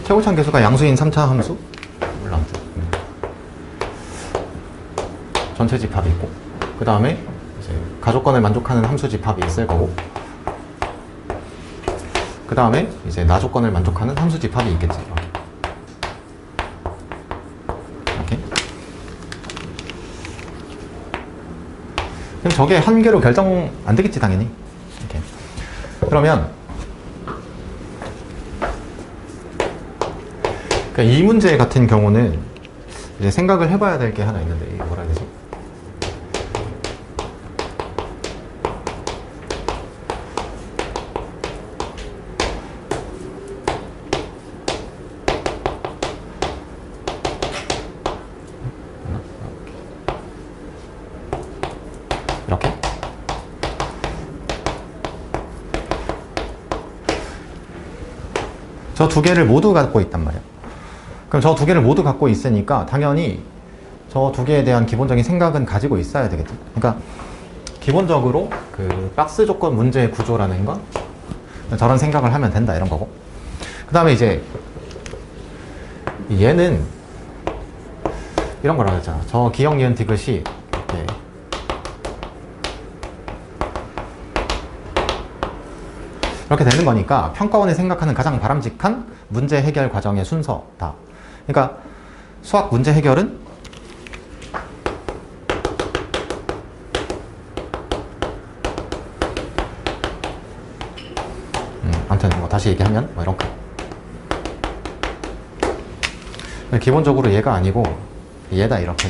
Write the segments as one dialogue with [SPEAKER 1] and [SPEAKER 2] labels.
[SPEAKER 1] 최고차원 계수가 양수인 3차 함수 물론 전체 집합이 있고, 그 다음에 이제 가조건을 만족하는 함수 집합이 있을 거고, 그 다음에 이제 나조건을 만족하는 함수 집합이 있겠지. 이렇게. 그럼 저게 한 개로 결정 안 되겠지, 당연히. 이렇게. 그러면 그러니까 이 문제 같은 경우는 이제 생각을 해봐야 될 게 하나 있는데, 이게 뭐라 해야 되지? 이렇게. 저 두 개를 모두 갖고 있단 말이야. 그럼 저 두 개를 모두 갖고 있으니까 당연히 저 두 개에 대한 기본적인 생각은 가지고 있어야 되겠죠. 그러니까 기본적으로 그 박스 조건 문제의 구조라는 건 저런 생각을 하면 된다, 이런 거고. 그 다음에 이제 얘는 이런 거라고 했잖아. 저 기역, 니은, 디귿이 이렇게 이렇게 되는 거니까 평가원이 생각하는 가장 바람직한 문제 해결 과정의 순서다. 그러니까 수학 문제 해결은 아무튼 뭐 다시 얘기하면 뭐 이런 거. 기본적으로 얘가 아니고 얘다, 이렇게.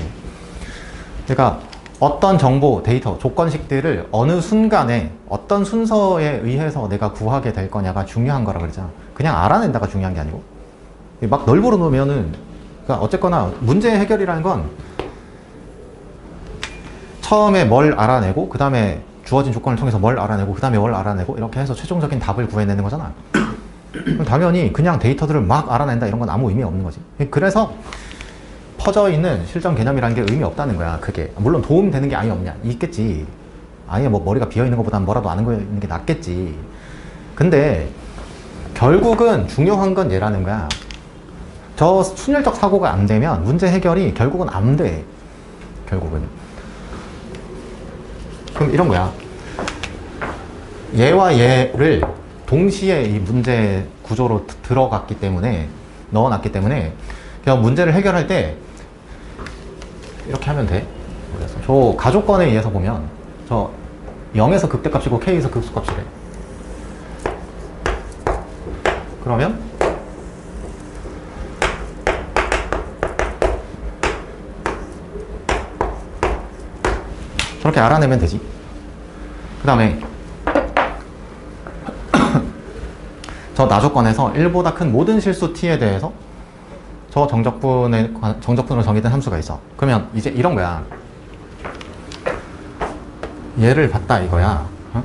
[SPEAKER 1] 그러니까 어떤 정보, 데이터, 조건식들을 어느 순간에 어떤 순서에 의해서 내가 구하게 될 거냐가 중요한 거라 그러잖아. 그냥 알아낸다가 중요한 게 아니고 막 널브러 놓으면은, 그러니까 어쨌거나 문제 해결이라는 건 처음에 뭘 알아내고, 그 다음에 주어진 조건을 통해서 뭘 알아내고, 그 다음에 뭘 알아내고, 이렇게 해서 최종적인 답을 구해내는 거잖아. 그럼 당연히 그냥 데이터들을 막 알아낸다, 이런 건 아무 의미 없는 거지. 그래서 퍼져 있는 실전 개념이라는 게 의미 없다는 거야. 그게 물론 도움 되는 게 아예 없냐, 있겠지. 아예 뭐 머리가 비어 있는 것보다는 뭐라도 아는 거 있는 게 낫겠지. 근데 결국은 중요한 건 얘라는 거야. 저 순열적 사고가 안 되면 문제 해결이 결국은 안 돼. 결국은. 그럼 이런 거야. 얘와 얘를 동시에 이 문제 구조로 들어갔기 때문에, 넣어놨기 때문에 그냥 문제를 해결할 때 이렇게 하면 돼. 그래서 저 가조건에 의해서 보면 저 0에서 극대값이고 k에서 극소값이래. 그러면 저렇게 알아내면 되지. 그 다음에 저 나조건에서 1보다 큰 모든 실수 t에 대해서 저 정적분으로 정의된 함수가 있어. 그러면 이제 이런 거야. 얘를 봤다 이거야. 어?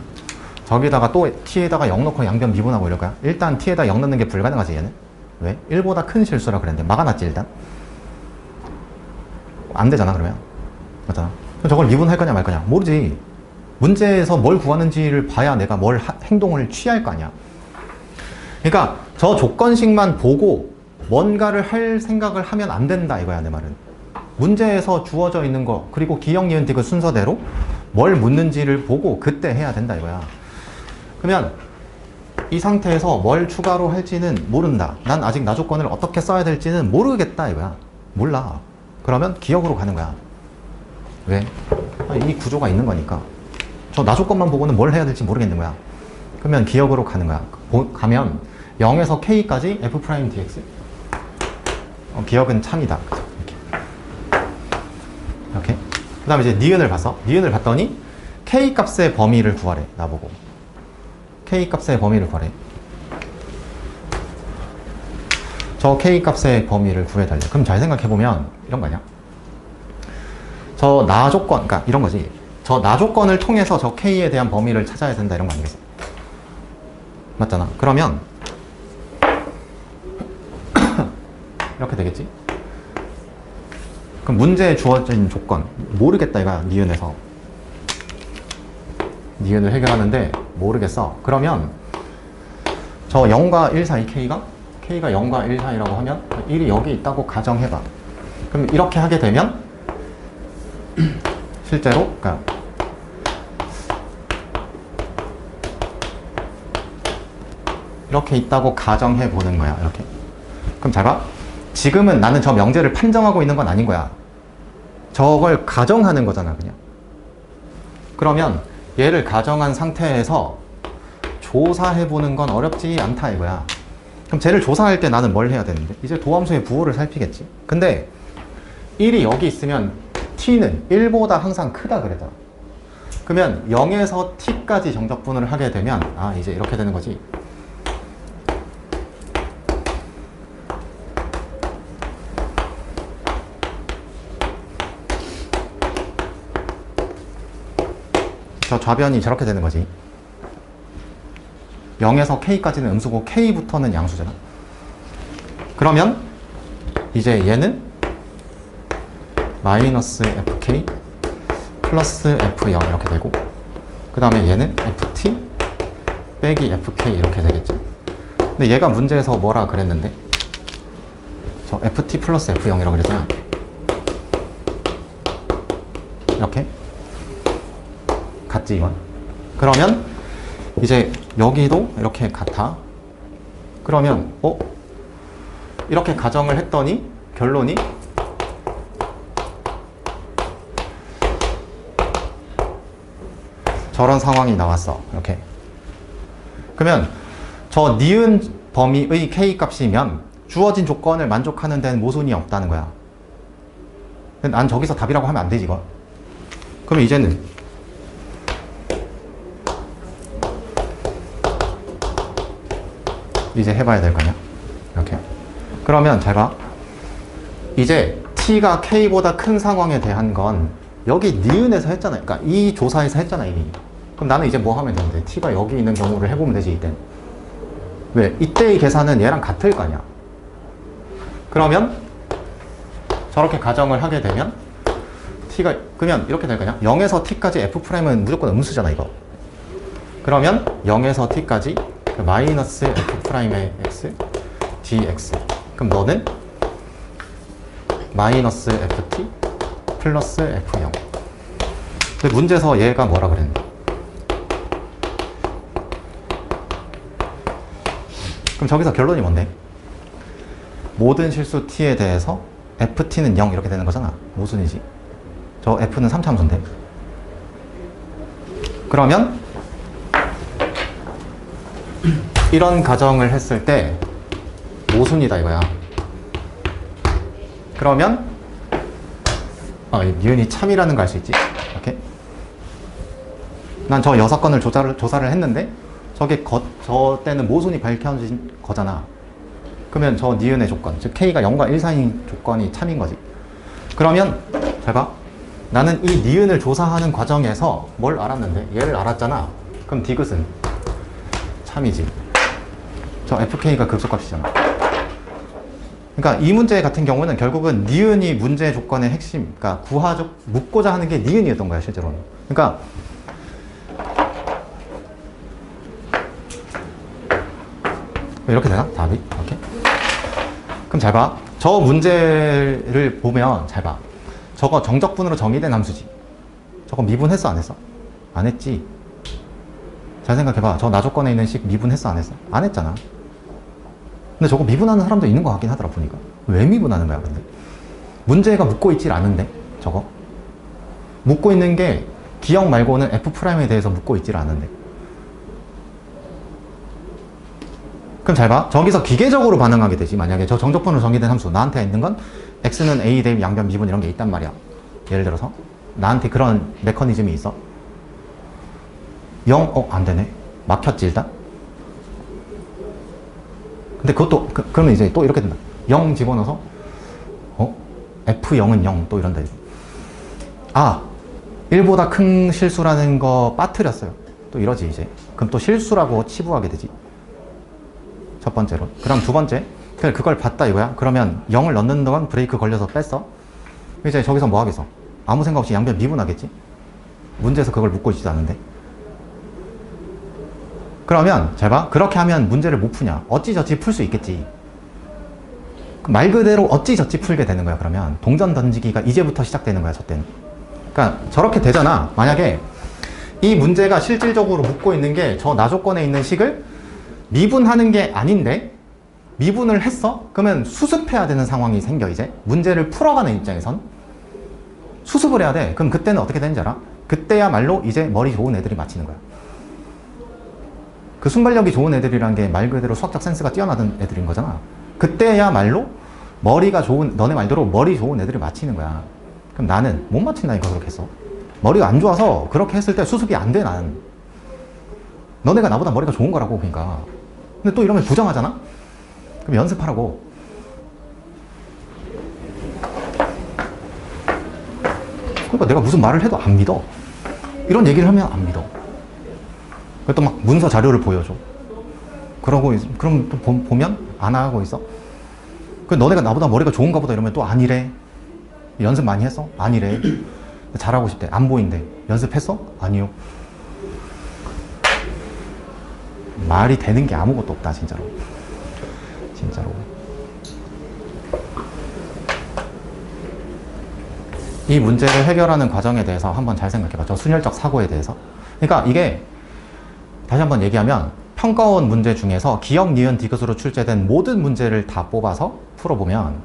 [SPEAKER 1] 저기다가 또 t에다가 0 넣고 양변 미분하고 이럴 거야. 일단 t에다 0 넣는 게 불가능하지, 얘는. 왜? 1보다 큰 실수라 그랬는데 막아놨지, 일단. 안 되잖아, 그러면. 맞잖아. 그럼 저걸 미분할 거냐 말 거냐? 모르지. 문제에서 뭘 구하는지를 봐야 내가 뭘 행동을 취할 거 아니야. 그러니까 저 조건식만 보고 뭔가를 할 생각을 하면 안 된다, 이거야, 내 말은. 문제에서 주어져 있는 거, 그리고 기역, 니은, 디귿 순서대로 뭘 묻는지를 보고 그때 해야 된다, 이거야. 그러면 이 상태에서 뭘 추가로 할지는 모른다. 난 아직 나조건을 어떻게 써야 될지는 모르겠다, 이거야. 몰라. 그러면 기역으로 가는 거야. 왜? 이 구조가 있는 거니까. 저 나조건만 보고는 뭘 해야 될지 모르겠는 거야. 그러면 기역으로 가는 거야. 가면 0에서 k까지 f'(dx). 기역은 참이다. 이렇게. 그 다음에 이제 니은을 봤어. 니은을 봤더니 k 값의 범위를 구하래, 나보고. k 값의 범위를 구하래. 저 k 값의 범위를 구해달래. 그럼 잘 생각해보면 이런 거 아니야? 저 나조건, 그러니까 이런 거지. 저 나조건을 통해서 저 k에 대한 범위를 찾아야 된다, 이런 거 아니겠어? 맞잖아. 그러면 이렇게 되겠지? 그럼 문제에 주어진 조건 모르겠다, 이거야. 니은에서 니은을 해결하는데 모르겠어. 그러면 저 0과 1 사이 k가 K가 0과 1 사이라고 하면 1이 여기 있다고 가정해봐. 그럼 이렇게 하게 되면 실제로 그러니까 이렇게 있다고 가정해 보는 거야. 이렇게. 그럼 잘 봐. 지금은 나는 저 명제를 판정하고 있는 건 아닌 거야. 저걸 가정하는 거잖아, 그냥. 그러면 얘를 가정한 상태에서 조사해 보는 건 어렵지 않다 이거야. 그럼 쟤를 조사할 때 나는 뭘 해야 되는데? 이제 도함수의 부호를 살피겠지. 근데 1이 여기 있으면 t는 1보다 항상 크다 그랬잖아. 그러면 0에서 t까지 정적분을 하게 되면 이제 이렇게 되는 거지. 저 좌변이 저렇게 되는 거지. 0에서 k까지는 음수고 k부터는 양수잖아. 그러면 이제 얘는 마이너스 fk 플러스 f0 이렇게 되고, 그 다음에 얘는 ft 빼기 fk 이렇게 되겠죠. 근데 얘가 문제에서 뭐라 그랬는데, 저 ft 플러스 f0이라고 그랬잖아. 이렇게 같지 이건. 그러면 이제 여기도 이렇게 같아. 그러면 이렇게 가정을 했더니 결론이 저런 상황이 나왔어. 이렇게. 그러면 저 니은 범위의 k 값이면 주어진 조건을 만족하는 데는 모순이 없다는 거야. 근데 난 저기서 답이라고 하면 안 되지 이거. 그러면 이제는 이제 해봐야 될 거 아니야? 이렇게. 그러면 잘 봐. 이제 t가 k보다 큰 상황에 대한 건 여기 니은에서 했잖아요. 그러니까 이 조사에서 했잖아 이미. 그럼 나는 이제 뭐 하면 되는데? t가 여기 있는 경우를 해보면 되지 이땐. 왜? 이때의 계산은 얘랑 같을 거 아니야. 그러면 저렇게 가정을 하게 되면 t가 그러면 이렇게 될 거냐? 0에서 t까지 f'은 무조건 음수잖아 이거. 그러면 0에서 t까지 마이너스 f'의 x dx. 그럼 너는 마이너스 ft 플러스 f0. 근데 문제에서 얘가 뭐라 그랬는데? 그럼 저기서 결론이 뭔데? 모든 실수 t에 대해서 ft는 0 이렇게 되는 거잖아. 모순이지. 저 f는 3차함수인데. 그러면 이런 가정을 했을 때 모순이다 이거야. 그러면 니은이 참이라는 걸 알 수 있지. 이렇게. 난 저 6건을 조사를 했는데 저게 저 때는 모순이 밝혀진 거잖아. 그러면 저 니은의 조건, 즉 k가 0과 1 사이인 조건이 참인 거지. 그러면 잘 봐. 나는 이 니은을 조사하는 과정에서 뭘 알았는데? 얘를 알았잖아. 그럼 디귿은 참이지. 저 fk가 급소값이잖아. 그러니까 이 문제 같은 경우는 결국은 니은이 문제 조건의 핵심, 그러니까 묻고자 하는 게 니은이었던 거야 실제로는. 그러니까 이렇게 되나? 답이? 이렇게? 그럼 잘 봐. 저 문제를 보면 잘 봐. 저거 정적분으로 정의된 함수지. 저거 미분했어 안 했어? 안 했지. 잘 생각해봐. 저 나조건에 있는 식 미분했어 안 했어? 안 했잖아. 근데 저거 미분하는 사람도 있는 것 같긴 하더라 보니까. 왜 미분하는 거야 근데? 문제가 묻고 있질 않은데 저거? 묻고 있는 게 기억 말고는 f'에 대해서 묻고 있질 않은데. 그럼 잘 봐. 저기서 기계적으로 반응하게 되지. 만약에 저 정적분으로 정의된 함수 나한테 있는 건 x는 a 대 양변 미분 이런 게 있단 말이야. 예를 들어서 나한테 그런 메커니즘이 있어. 0? 안 되네. 막혔지 일단. 근데 그것도 그러면 이제 또 이렇게 된다. 0 집어넣어서 f0은 0 또 이런다. 1보다 큰 실수라는 거 빠뜨렸어요. 또 이러지 이제. 그럼 또 실수라고 치부하게 되지. 첫 번째로. 그럼 두 번째. 그걸 봤다 이거야. 그러면 0을 넣는 동안 브레이크 걸려서 뺐어. 이제 저기서 뭐 하겠어? 아무 생각 없이 양변 미분하겠지? 문제에서 그걸 묻고 있지도 않은데. 그러면 잘 봐. 그렇게 하면 문제를 못 푸냐? 어찌저찌 풀 수 있겠지. 말 그대로 어찌저찌 풀게 되는 거야. 그러면 동전 던지기가 이제부터 시작되는 거야. 저 때는. 그러니까 저렇게 되잖아. 만약에 이 문제가 실질적으로 묻고 있는 게 저 나조건에 있는 식을 미분하는 게 아닌데 미분을 했어? 그러면 수습해야 되는 상황이 생겨. 이제 문제를 풀어가는 입장에선 수습을 해야 돼. 그럼 그때는 어떻게 되는지 알아? 그때야말로 이제 머리 좋은 애들이 맞히는 거야. 그 순발력이 좋은 애들이란 게 말 그대로 수학적 센스가 뛰어나던 애들인 거잖아. 그때야말로 머리가 좋은, 너네 말대로 머리 좋은 애들이 맞히는 거야. 그럼 나는 못 맞힌다니까. 그렇게 했어. 머리가 안 좋아서 그렇게 했을 때 수습이 안 돼. 나는 너네가 나보다 머리가 좋은 거라고. 그러니까. 근데 또 이러면 부정하잖아. 그럼 연습하라고. 그러니까 내가 무슨 말을 해도 안 믿어. 이런 얘기를 하면 안 믿어. 또 막 문서 자료를 보여줘. 그러고 그럼 또 보면 안 하고 있어. 그 너네가 나보다 머리가 좋은가 보다 이러면 또 아니래. 연습 많이 했어? 아니래. 잘하고 싶대. 안 보인대. 연습했어? 아니요. 말이 되는 게 아무것도 없다. 진짜로. 진짜로. 이 문제를 해결하는 과정에 대해서 한번 잘 생각해봐. 저 순혈적 사고에 대해서. 그러니까 이게 다시 한번 얘기하면 평가원 문제 중에서 기역, 니은, 디귿으로 출제된 모든 문제를 다 뽑아서 풀어보면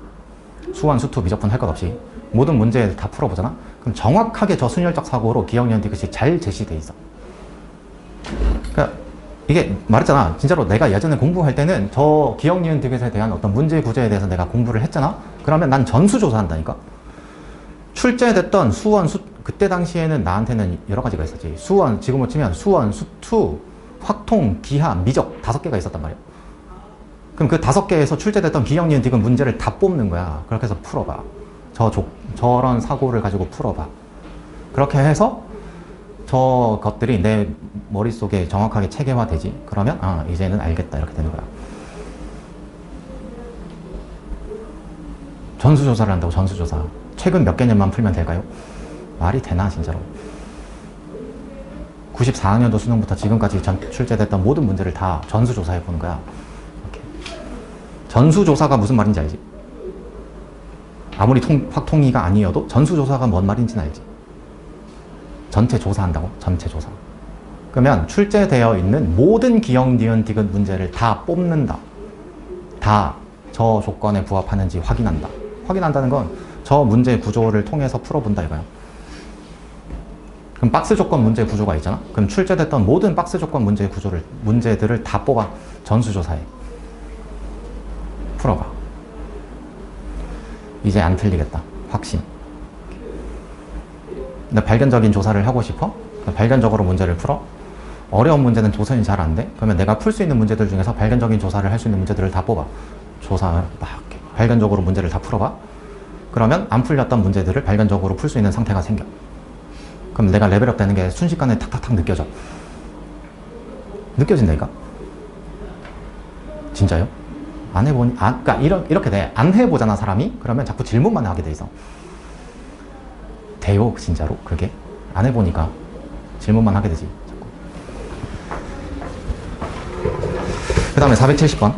[SPEAKER 1] 수원, 수투, 미적분 할 것 없이 모든 문제를 다 풀어보잖아? 그럼 정확하게 저 순혈적 사고로 기역, 니은, 디귿이 잘 제시돼 있어. 그러니까 이게 말했잖아. 진짜로 내가 예전에 공부할 때는 저 기역, 니은, 디귿에 대한 어떤 문제 구제에 대해서 내가 공부를 했잖아? 그러면 난 전수조사한다니까? 출제됐던 수원, 그때 당시에는 나한테는 여러 가지가 있었지. 수원, 지금으로 치면 수원, 수투, 확통, 기하, 미적 5개가 있었단 말이야. 그럼 그 5개에서 출제됐던 기역, 니은, 디귿 문제를 다 뽑는 거야. 그렇게 해서 풀어봐. 저런 사고를 가지고 풀어봐. 그렇게 해서 저 것들이 내 머릿속에 정확하게 체계화되지. 그러면 아, 이제는 알겠다. 이렇게 되는 거야. 전수조사를 한다고. 전수조사. 최근 몇 개년만 풀면 될까요? 말이 되나 진짜로. 94학년도 수능부터 지금까지 출제됐던 모든 문제를 다 전수조사해 보는 거야. 이렇게. 전수조사가 무슨 말인지 알지? 아무리 확통이가 아니어도 전수조사가 뭔 말인지는 알지? 전체 조사한다고? 전체 조사. 그러면 출제되어 있는 모든 기역, 니은, 디귿 문제를 다 뽑는다. 다 저 조건에 부합하는지 확인한다. 확인한다는 건 저 문제 구조를 통해서 풀어본다 이거야. 그럼 박스 조건 문제 구조가 있잖아? 그럼 출제됐던 모든 박스 조건 문제들을 다 뽑아. 전수조사해. 풀어봐. 이제 안 틀리겠다. 확신. 근데 발견적인 조사를 하고 싶어? 발견적으로 문제를 풀어? 어려운 문제는 도선이 잘 안 돼? 그러면 내가 풀 수 있는 문제들 중에서 발견적인 조사를 할 수 있는 문제들을 다 뽑아. 조사를 막 발견적으로 문제를 다 풀어봐. 그러면 안 풀렸던 문제들을 발견적으로 풀 수 있는 상태가 생겨. 그럼 내가 레벨업 되는 게 순식간에 탁탁탁 느껴져. 느껴진다니까? 진짜요? 안 해보니, 그러니까 이렇게 돼. 안 해보잖아, 사람이? 그러면 자꾸 질문만 하게 돼 있어. 돼요, 진짜로? 그게? 안 해보니까 질문만 하게 되지. 자꾸. 그 다음에 470번.